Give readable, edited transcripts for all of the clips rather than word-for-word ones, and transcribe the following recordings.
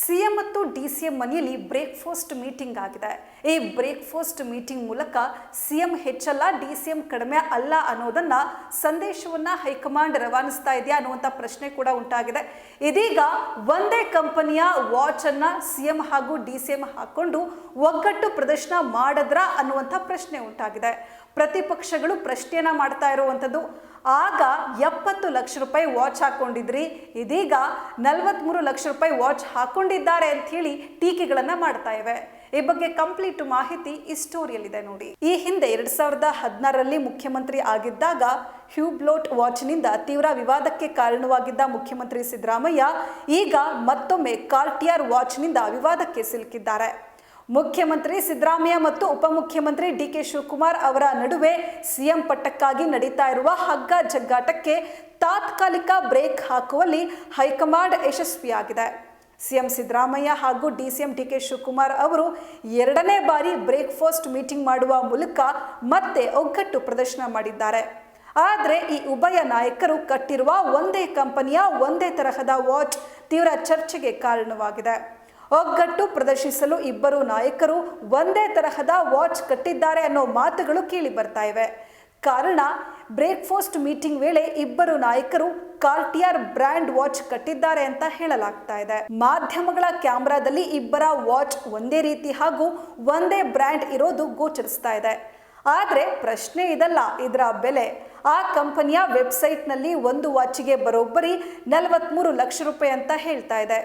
CM ಮತ್ತು DCM ಮನೆಯಲ್ಲಿ breakfast meeting ಆಗಿದೆ. ಈ ಬ್ರೇಕ್ಫಾಸ್ಟ್ ಮೀಟಿಂಗ್ ಮೂಲಕ ಸಿಎಂ ಹೆಚ್ಚಲ್ಲ, ಡಿಸಿಎಂ ಕಡಿಮೆ ಅಲ್ಲ ಅನ್ನೋದನ್ನ ಸಂದೇಶವನ್ನ ಹೈಕಮಾಂಡ್ ರವಾನಿಸ್ತಾ ಇದೆಯಾ ಅನ್ನುವಂಥ ಪ್ರಶ್ನೆ ಕೂಡ ಉಂಟಾಗಿದೆ. ಇದೀಗ ಒಂದೇ ಕಂಪನಿಯ ವಾಚ್ ಅನ್ನ ಸಿಎಂ ಹಾಗೂ ಡಿಸಿಎಂ ಹಾಕೊಂಡು ಒಗ್ಗಟ್ಟು ಪ್ರದರ್ಶನ ಮಾಡಿದ್ರ ಅನ್ನುವಂಥ ಪ್ರಶ್ನೆ ಉಂಟಾಗಿದೆ. ಪ್ರತಿಪಕ್ಷಗಳು ಪ್ರಶ್ನೆಯನ್ನ ಮಾಡ್ತಾ ಇರುವಂಥದ್ದು, ಆಗ 70 ಲಕ್ಷ ರೂಪಾಯಿ ವಾಚ್ ಹಾಕೊಂಡಿದ್ರಿ, ಇದೀಗ 43 ಲಕ್ಷ ರೂಪಾಯಿ ವಾಚ್ ಹಾಕೊಂಡಿದ್ದಾರೆ ಅಂತ ಹೇಳಿ ಟೀಕೆಗಳನ್ನ ಮಾಡ್ತಾ ಇವೆ. ಈ ಬಗ್ಗೆ ಕಂಪ್ಲೀಟ್ ಮಾಹಿತಿ ಈ ಸ್ಟೋರಿಯಲ್ಲಿದೆ ನೋಡಿ. ಈ ಹಿಂದೆ 2016ರಲ್ಲಿ ಮುಖ್ಯಮಂತ್ರಿ ಆಗಿದ್ದಾಗ ಹ್ಯೂಬ್ಲೋಟ್ ವಾಚ್ನಿಂದ ತೀವ್ರ ವಿವಾದಕ್ಕೆ ಕಾರಣವಾಗಿದ್ದ ಮುಖ್ಯಮಂತ್ರಿ ಸಿದ್ದರಾಮಯ್ಯ ಈಗ ಮತ್ತೊಮ್ಮೆ ಕಾರ್ಟಿಯರ್ ವಾಚ್ನಿಂದ ವಿವಾದಕ್ಕೆ ಸಿಲುಕಿದ್ದಾರೆ. ಮುಖ್ಯಮಂತ್ರಿ ಸಿದ್ದರಾಮಯ್ಯ ಮತ್ತು ಉಪಮುಖ್ಯಮಂತ್ರಿ ಡಿಕೆ ಶಿವಕುಮಾರ್ ಅವರ ನಡುವೆ ಸಿಎಂ ಪಟ್ಟಕ್ಕಾಗಿ ನಡೀತಾ ಇರುವ ಹಗ್ಗ ಜಗ್ಗಾಟಕ್ಕೆ ತಾತ್ಕಾಲಿಕ ಬ್ರೇಕ್ ಹಾಕುವಲ್ಲಿ ಹೈಕಮಾಂಡ್ ಯಶಸ್ವಿಯಾಗಿದೆ. ಸಿಎಂ ಸಿದ್ದರಾಮಯ್ಯ ಹಾಗೂ ಡಿಸಿಎಂ ಡಿಕೆ ಶಿವಕುಮಾರ್ ಅವರು 2ನೇ ಬಾರಿ ಬ್ರೇಕ್ಫಾಸ್ಟ್ ಮೀಟಿಂಗ್ ಮಾಡುವ ಮೂಲಕ ಮತ್ತೆ ಒಗ್ಗಟ್ಟು ಪ್ರದರ್ಶನ ಮಾಡಿದ್ದಾರೆ. ಆದರೆ ಈ ಉಭಯ ನಾಯಕರು ಕಟ್ಟಿರುವ ಒಂದೇ ಕಂಪನಿಯ ಒಂದೇ ತರಹದ ವಾಚ್ ತೀವ್ರ ಚರ್ಚೆಗೆ ಕಾರಣವಾಗಿದೆ. ಒಗ್ಗಟ್ಟು ಪ್ರದರ್ಶಿಸಲು ಇಬ್ಬರು ನಾಯಕರು ಒಂದೇ ತರಹದ ವಾಚ್ ಕಟ್ಟಿದ್ದಾರೆ ಅನ್ನೋ ಮಾತುಗಳು ಕೇಳಿ ಬರ್ತಾ ಇವೆ. ಕಾರಣ, ಬ್ರೇಕ್ಫಾಸ್ಟ್ ಮೀಟಿಂಗ್ ವೇಳೆ ಇಬ್ಬರು ನಾಯಕರು ಕಾರ್ಟಿಯರ್ ಬ್ರ್ಯಾಂಡ್ ವಾಚ್ ಕಟ್ಟಿದ್ದಾರೆ ಅಂತ ಹೇಳಲಾಗ್ತಾ ಇದೆ. ಮಾಧ್ಯಮಗಳ ಕ್ಯಾಮೆರಾದಲ್ಲಿ ಇಬ್ಬರ ವಾಚ್ ಒಂದೇ ರೀತಿ ಹಾಗೂ ಒಂದೇ ಬ್ರ್ಯಾಂಡ್ ಇರೋದು ಗೋಚರಿಸ್ತಾ ಇದೆ. ಆದರೆ ಪ್ರಶ್ನೆ ಇದಲ್ಲ, ಇದರ ಬೆಲೆ. ಆ ಕಂಪನಿಯ ವೆಬ್ಸೈಟ್ನಲ್ಲಿ ಒಂದು ವಾಚಿಗೆ ಬರೋಬ್ಬರಿ 43 ಲಕ್ಷ ರೂಪಾಯಿ ಅಂತ ಹೇಳ್ತಾ ಇದೆ.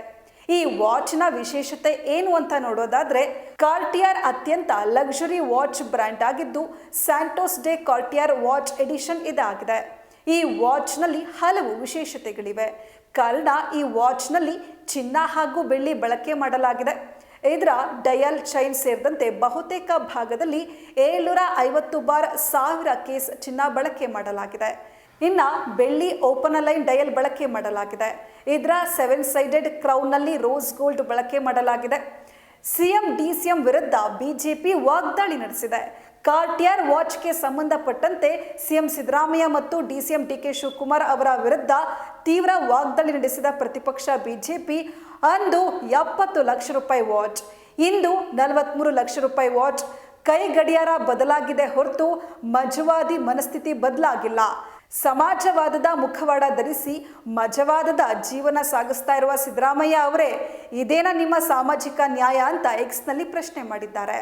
ಈ ವಾಚ್ನ ವಿಶೇಷತೆ ಏನು ಅಂತ ನೋಡೋದಾದ್ರೆ, ಕಾರ್ಟಿಯರ್ ಅತ್ಯಂತ ಲಕ್ಸುರಿ ವಾಚ್ ಬ್ರ್ಯಾಂಡ್ ಆಗಿದ್ದು ಸ್ಯಾಂಟೋಸ್ ಡೇ ಕಾರ್ಟಿಯರ್ ವಾಚ್ ಎಡಿಷನ್ ಇದಾಗಿದೆ. ಈ ವಾಚ್ನಲ್ಲಿ ಹಲವು ವಿಶೇಷತೆಗಳಿವೆ. ಕಾರಣ, ಈ ವಾಚ್ನಲ್ಲಿ ಚಿನ್ನ ಹಾಗೂ ಬೆಳ್ಳಿ ಬಳಕೆ ಮಾಡಲಾಗಿದೆ. ಇದರ ಡಯಲ್ ಚೈನ್ ಸೇರಿದಂತೆ ಬಹುತೇಕ ಭಾಗದಲ್ಲಿ 750 ಬಾರ್ 1000 ಕೇಸ್ ಚಿನ್ನ ಬಳಕೆ ಮಾಡಲಾಗಿದೆ. ಇನ್ನು ಬೆಳ್ಳಿ ಓಪನ್ ಲೈನ್ ಡಯಲ್ ಬಳಕೆ ಮಾಡಲಾಗಿದೆ. ಇದರ 7 ಸೈಡೆಡ್ ಕ್ರೌನ್ನಲ್ಲಿ ರೋಸ್ ಗೋಲ್ಡ್ ಬಳಕೆ ಮಾಡಲಾಗಿದೆ. ಸಿಎಂ ಡಿಸಿಎಂ ವಿರುದ್ಧ ಬಿಜೆಪಿ ವಾಗ್ದಾಳಿ ನಡೆಸಿದೆ. ಕಾರ್ಟಿಯರ್ ವಾಚ್ಗೆ ಸಂಬಂಧಪಟ್ಟಂತೆ ಸಿಎಂ ಸಿದ್ದರಾಮಯ್ಯ ಮತ್ತು ಡಿಸಿಎಂ ಡಿಕೆ ಶಿವಕುಮಾರ್ ಅವರ ವಿರುದ್ಧ ತೀವ್ರ ವಾಗ್ದಾಳಿ ನಡೆಸಿದ ಪ್ರತಿಪಕ್ಷ ಬಿಜೆಪಿ ಅಂದು 70 ಲಕ್ಷ ರೂಪಾಯಿ ವಾಚ್, ಇಂದು 43 ಲಕ್ಷ ರೂಪಾಯಿ ವಾಚ್. ಕೈ ಗಡಿಯಾರ ಬದಲಾಗಿದೆ ಹೊರತು ಮಜವಾದಿ ಮನಸ್ಥಿತಿ ಬದಲಾಗಿಲ್ಲ. ಸಮಾಜವಾದದ ಮುಖವಾಡ ಧರಿಸಿ ಮಜವಾದದ ಜೀವನ ಸಾಗಿಸ್ತಾ ಇರುವ ಸಿದ್ದರಾಮಯ್ಯ ಅವರೇ, ಇದೇನಾ ನಿಮ್ಮ ಸಾಮಾಜಿಕ ನ್ಯಾಯ ಅಂತ ಎಕ್ಸ್ನಲ್ಲಿ ಪ್ರಶ್ನೆ ಮಾಡಿದ್ದಾರೆ.